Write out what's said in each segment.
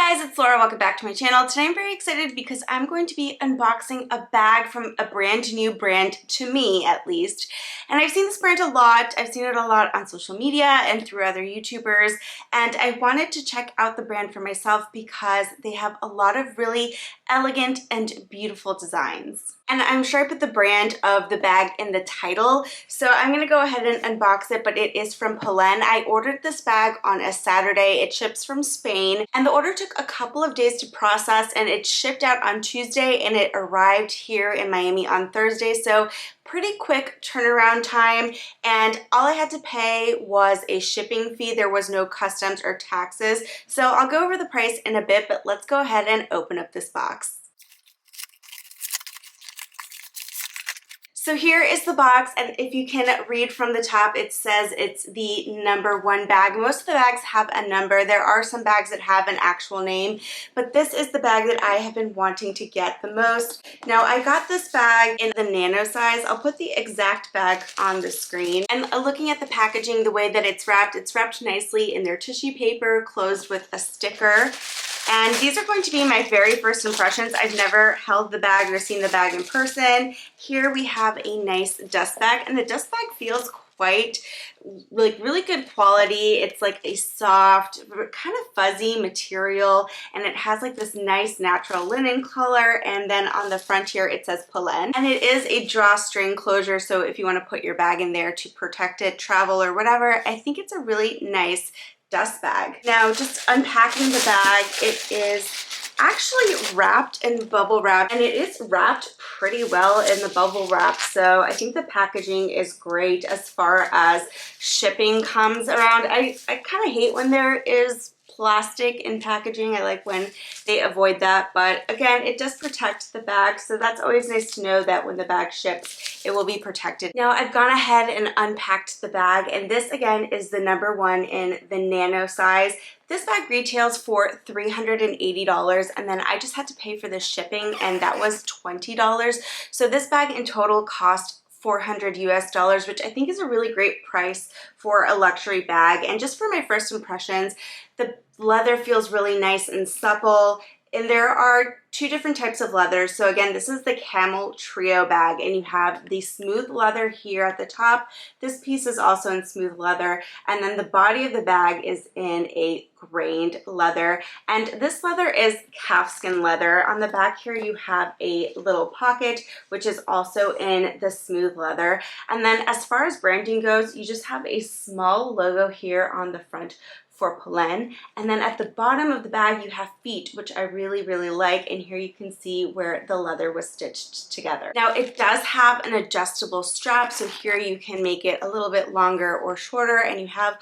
Hey guys, it's Laura. Welcome back to my channel. Today I'm very excited because I'm going to be unboxing a bag from a brand new brand, to me at least. And I've seen this brand a lot. I've seen it a lot on social media and through other YouTubers. And I wanted to check out the brand for myself because they have a lot of really elegant and beautiful designs. And I'm sure I put the brand of the bag in the title, so I'm going to go ahead and unbox it, but it is from Polene. I ordered this bag on a Saturday. It ships from Spain, and the order took a couple of days to process, and it shipped out on Tuesday, and it arrived here in Miami on Thursday, so pretty quick turnaround time, and all I had to pay was a shipping fee. There was no customs or taxes, so I'll go over the price in a bit, but let's go ahead and open up this box. So here is the box, and if you can read from the top, it says it's the #1 bag. Most of the bags have a number. There are some bags that have an actual name, but this is the bag that I have been wanting to get the most. Now, I got this bag in the Nano size. I'll put the exact bag on the screen. And looking at the packaging, the way that it's wrapped nicely in their tissue paper, closed with a sticker. And these are going to be my very first impressions. I've never held the bag or seen the bag in person. Here we have a nice dust bag, and the dust bag feels quite really good quality. It's like a soft, kind of fuzzy material, and it has like this nice natural linen color, and then on the front here it says Polene. And it is a drawstring closure, so if you want to put your bag in there to protect it, travel, or whatever, I think it's a really nice dust bag. Now, just unpacking the bag, it is actually wrapped in bubble wrap, and it is wrapped pretty well in the bubble wrap, so I think the packaging is great as far as shipping comes around. I kind of hate when there is plastic in packaging. I like when they avoid that, but again, it does protect the bag, so that's always nice to know that when the bag ships, it will be protected. Now, I've gone ahead and unpacked the bag, and this again is the #1 in the Nano size. This bag retails for $380, and then I just had to pay for the shipping, and that was $20. So this bag in total cost $400 US, which I think is a really great price for a luxury bag. And just for my first impressions, the leather feels really nice and supple. And there are two different types of leather. So again, this is the Camel Trio bag, and you have the smooth leather here at the top. This piece is also in smooth leather, and then the body of the bag is in a grained leather, and this leather is calfskin leather. On the back here you have a little pocket, which is also in the smooth leather. And then as far as branding goes, you just have a small logo here on the front for Polene, and then at the bottom of the bag you have feet, which I really like, and here you can see where the leather was stitched together. Now, it does have an adjustable strap, so here you can make it a little bit longer or shorter, and you have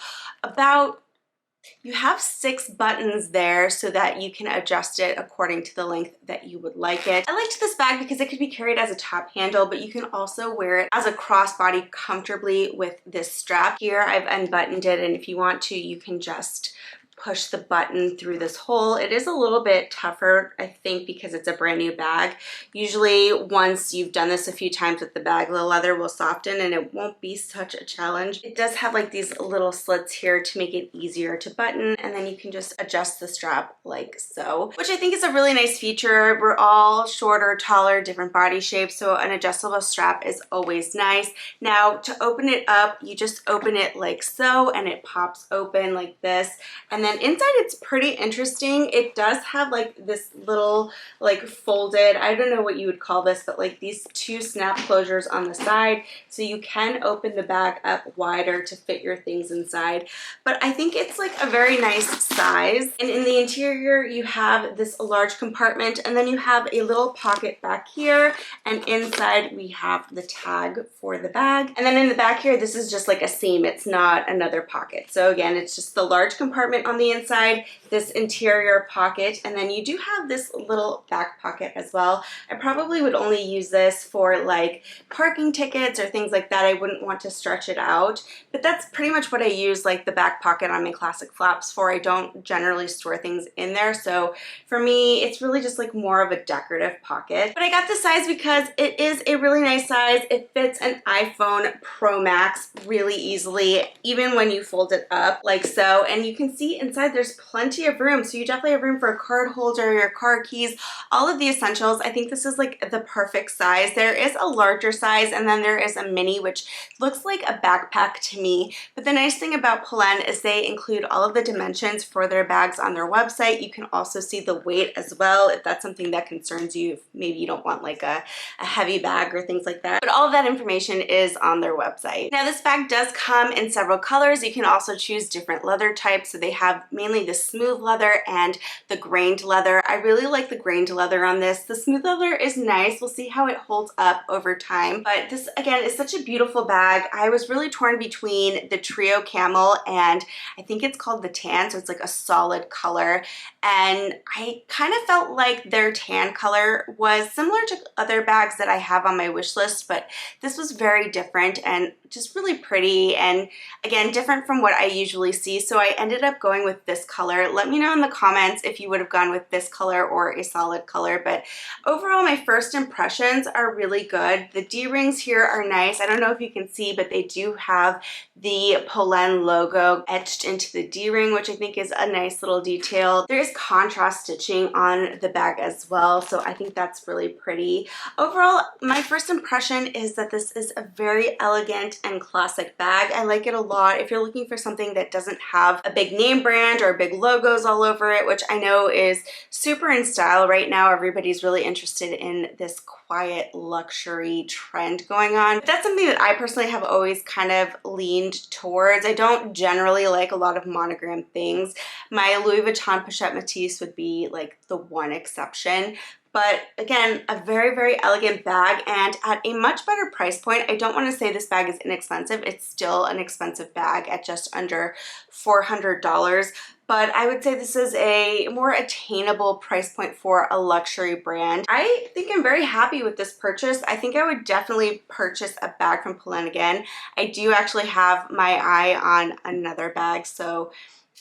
6 buttons there so that you can adjust it according to the length that you would like it. I liked this bag because it could be carried as a top handle, but you can also wear it as a crossbody comfortably with this strap. Here I've unbuttoned it, and if you want to, you can just push the button through this hole. It is a little bit tougher, I think, because it's a brand new bag. Usually once you've done this a few times with the bag, the leather will soften and it won't be such a challenge. It does have like these little slits here to make it easier to button, and then you can just adjust the strap like so, which I think is a really nice feature. We're all shorter, taller, different body shapes, so an adjustable strap is always nice. Now, to open it up, you just open it like so, and it pops open like this, and then inside it's pretty interesting. It does have like this little like folded, I don't know what you would call this, but like these 2 snap closures on the side, so you can open the bag up wider to fit your things inside. But I think it's like a very nice size. And in the interior you have this large compartment, and then you have a little pocket back here, and inside we have the tag for the bag. And then in the back here, this is just like a seam, it's not another pocket. So again, it's just the large compartment on the inside, this interior pocket, and then you do have this little back pocket as well. I probably would only use this for like parking tickets or things like that. I wouldn't want to stretch it out, but that's pretty much what I use like the back pocket on my classic flaps for. I don't generally store things in there, so for me it's really just like more of a decorative pocket. But I got this size because it is a really nice size. It fits an iPhone Pro Max really easily, even when you fold it up like so, and you can see inside there's plenty plenty of room. So you definitely have room for a card holder, your car keys, all of the essentials. I think this is like the perfect size. There is a larger size and then there is a mini, which looks like a backpack to me. But the nice thing about Polene is they include all of the dimensions for their bags on their website. You can also see the weight as well if that's something that concerns you, if maybe you don't want like a heavy bag or things like that. But all of that information is on their website. Now this bag does come in several colors. You can also choose different leather types. So they have mainly the smooth leather and the grained leather. I really like the grained leather on this. The smooth leather is nice. We'll see how it holds up over time. But this again is such a beautiful bag. I was really torn between the Trio Camel and I think it's called the tan, so it's like a solid color. And I kind of felt like their tan color was similar to other bags that I have on my wish list, but this was very different and just really pretty and again different from what I usually see. So I ended up going with this color. Let me know in the comments if you would have gone with this color or a solid color, but overall my first impressions are really good. The D-rings here are nice. I don't know if you can see, but they do have the Polene logo etched into the D-ring, which I think is a nice little detail. There is contrast stitching on the bag as well, so I think that's really pretty. Overall, my first impression is that this is a very elegant and classic bag. I like it a lot. If you're looking for something that doesn't have a big name brand or big logos all over it, which I know is super in style right now, everybody's really interested in this quiet luxury trend going on. That's something that I personally have always kind of leaned towards. I don't generally like a lot of monogram things. My Louis Vuitton Pochette Métis would be like the one exception. But again, a very, very elegant bag and at a much better price point. I don't want to say this bag is inexpensive. It's still an expensive bag at just under $400. But I would say this is a more attainable price point for a luxury brand. I think I'm very happy with this purchase. I think I would definitely purchase a bag from Polene again. I do actually have my eye on another bag, so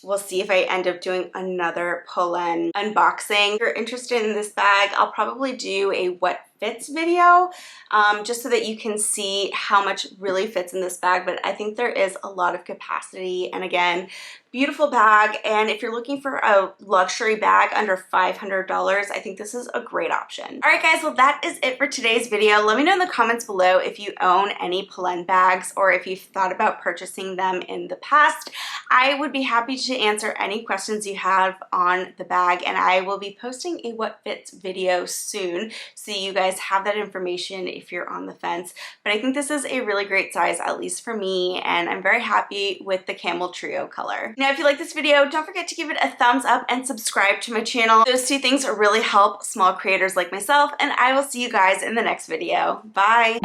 we'll see if I end up doing another Polene unboxing. If you're interested in this bag, I'll probably do a what fits video just so that you can see how much really fits in this bag, but I think there is a lot of capacity and again, beautiful bag. And if you're looking for a luxury bag under $500, I think this is a great option. All right guys, well that is it for today's video. Let me know in the comments below if you own any Polene bags or if you've thought about purchasing them in the past. I would be happy to answer any questions you have on the bag and I will be posting a what fits video soon so you guys have that information if you're on the fence. But I think this is a really great size, at least for me, and I'm very happy with the Camel Trio color. Now if you like this video, don't forget to give it a thumbs up and subscribe to my channel. Those two things really help small creators like myself, and I will see you guys in the next video. Bye!